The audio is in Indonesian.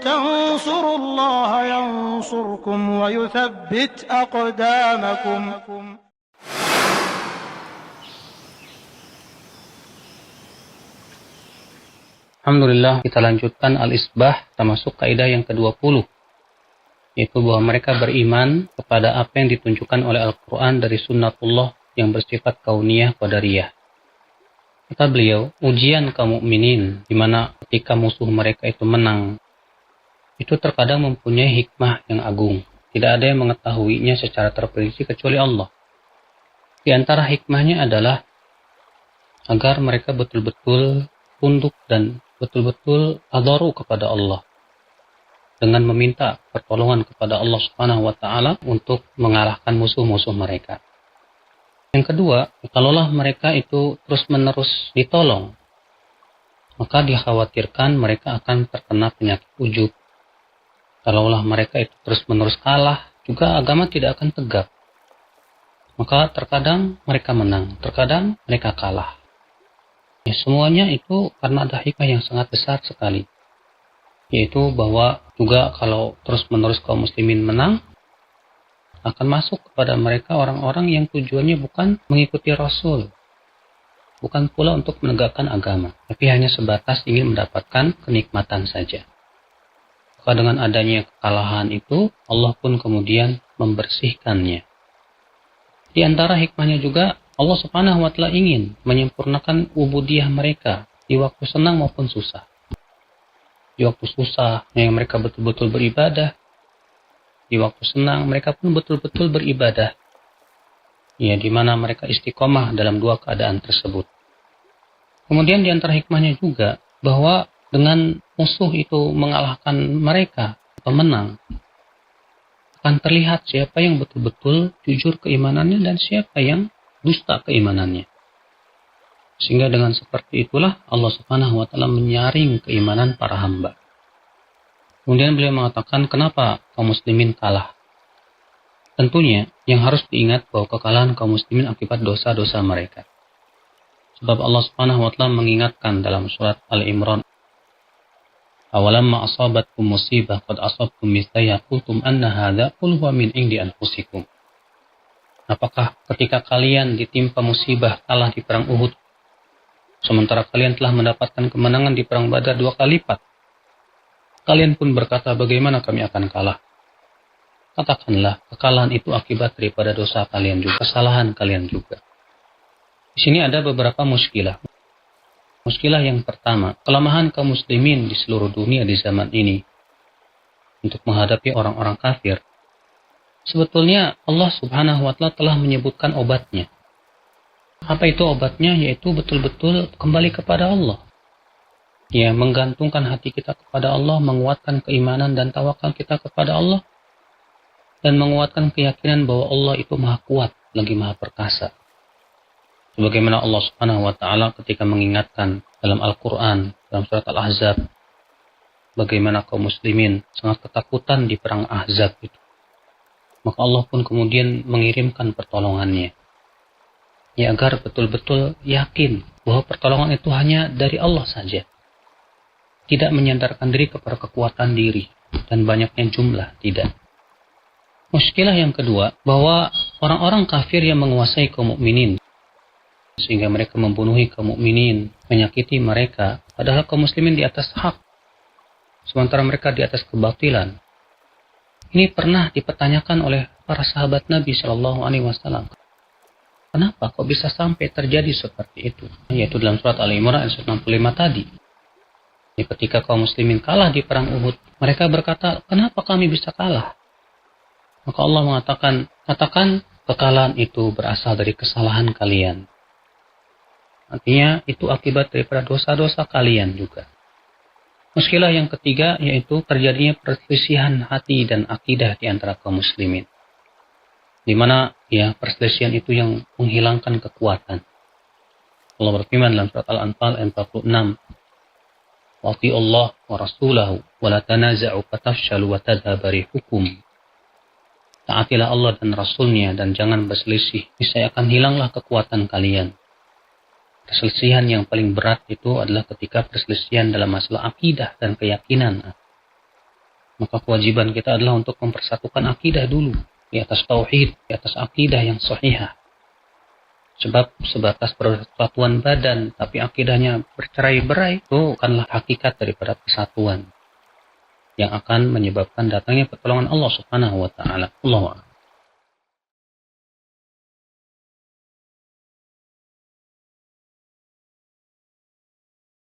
تنصروا الله ينصركم ويثبت أقدامكم. Alhamdulillah, kita lanjutkan Al-Isbah termasuk kaidah yang ke-20, yaitu bahwa mereka beriman kepada apa yang ditunjukkan oleh Al-Quran dari sunnatullah yang bersifat kauniyah qadariyah. Kata beliau, ujian kaum mukminin di mana ketika musuh mereka itu menang, itu terkadang mempunyai hikmah yang agung. Tidak ada yang mengetahuinya secara terperinci kecuali Allah. Di antara hikmahnya adalah agar mereka betul-betul tunduk dan betul-betul tadaru kepada Allah dengan meminta pertolongan kepada Allah Subhanahu wa taala untuk mengalahkan musuh-musuh mereka. Yang kedua, kalaulah mereka itu terus-menerus ditolong, maka dikhawatirkan mereka akan terkena penyakit ujub. Kalaulah mereka itu terus-menerus kalah, juga agama tidak akan tegak. Maka terkadang mereka menang, terkadang mereka kalah. Ya, semuanya itu karena ada hikmah yang sangat besar sekali. Yaitu bahwa juga kalau terus-menerus kaum muslimin menang, akan masuk kepada mereka orang-orang yang tujuannya bukan mengikuti Rasul. Bukan pula untuk menegakkan agama, tapi hanya sebatas ingin mendapatkan kenikmatan saja. Maka dengan adanya kekalahan itu, Allah pun kemudian membersihkannya. Di antara hikmahnya juga, Allah Subhanahu wa taala ingin menyempurnakan ubudiyah mereka di waktu senang maupun susah. Di waktu susah, yang mereka betul-betul beribadah. Di waktu senang, mereka pun betul-betul beribadah. Ya, di mana mereka istiqomah dalam dua keadaan tersebut. Kemudian di antara hikmahnya juga, bahwa dengan musuh itu mengalahkan mereka atau menang, akan terlihat siapa yang betul-betul jujur keimanannya dan siapa yang dusta keimanannya. Sehingga dengan seperti itulah Allah Subhanahu wa taala menyaring keimanan para hamba. Kemudian beliau mengatakan, kenapa kaum muslimin kalah? Tentunya yang harus diingat bahwa kekalahan kaum muslimin akibat dosa-dosa mereka. Sebab Allah Subhanahu wa taala mengingatkan dalam surat Al-Imran, awalamma asabatkum musibah qad asabtum mithlaiha qultum anna hadza qul huwa min indi anfusikum. Apakah ketika kalian ditimpa musibah kalah di perang Uhud, sementara kalian telah mendapatkan kemenangan di perang Badar 2 kali lipat, kalian pun berkata, bagaimana kami akan kalah? Katakanlah, kekalahan itu akibat daripada dosa kalian juga, kesalahan kalian juga. Di sini ada beberapa muskilah. Muskilah yang pertama, kelemahan kaum muslimin di seluruh dunia di zaman ini untuk menghadapi orang-orang kafir. Sebetulnya Allah Subhanahu wa taala telah menyebutkan obatnya. Apa itu obatnya? Yaitu betul-betul kembali kepada Allah. Ya, menggantungkan hati kita kepada Allah, menguatkan keimanan dan tawakal kita kepada Allah, dan menguatkan keyakinan bahwa Allah itu maha kuat, lagi maha perkasa. Sebagaimana Allah Subhanahu wa taala ketika mengingatkan dalam Al-Quran, dalam surat Al-Ahzab, bagaimana kaum muslimin sangat ketakutan di perang Ahzab itu. Maka Allah pun kemudian mengirimkan pertolongannya. Ya, agar betul-betul yakin bahwa pertolongan itu hanya dari Allah saja. Tidak menyandarkan diri kepada kekuatan diri dan banyaknya jumlah, tidak. Muskilah yang kedua, bahwa orang-orang kafir yang menguasai kaum mukminin, sehingga mereka membunuhi kaum mukminin, menyakiti mereka, padahal kaum muslimin di atas hak, sementara mereka di atas kebatilan. Ini pernah dipertanyakan oleh para sahabat Nabi Shallallahu Alaihi Wasallam. Kenapa kok bisa sampai terjadi seperti itu? Yaitu dalam surat Al-Imran ayat 65 tadi. Ketika kaum muslimin kalah di perang Uhud, mereka berkata, kenapa kami bisa kalah? Maka Allah mengatakan, katakan kekalahan itu berasal dari kesalahan kalian. Artinya itu akibat daripada dosa-dosa kalian juga. Muskilah yang ketiga yaitu terjadinya perselisihan hati dan akidah di antara kaum muslimin. Di mana ya perselisihan itu yang menghilangkan kekuatan. Allah berfirman dalam surat Al-Anfal ayat 46, "Wati Allah wa rasulahu wa la tanaza'u fatafshalu wa tadhhabu rihukum." Taatilah Allah dan Rasulnya dan jangan berselisih, niscaya akan hilanglah kekuatan kalian. Perselisihan yang paling berat itu adalah ketika perselisihan dalam masalah akidah dan keyakinan. Maka kewajiban kita adalah untuk mempersatukan akidah dulu di atas tauhid, di atas akidah yang sahihah. Sebab sebatas persatuan badan tapi akidahnya bercerai-berai, itu bukanlah hakikat daripada persatuan yang akan menyebabkan datangnya pertolongan Allah Subhanahu wa taala. Allahu a'lam.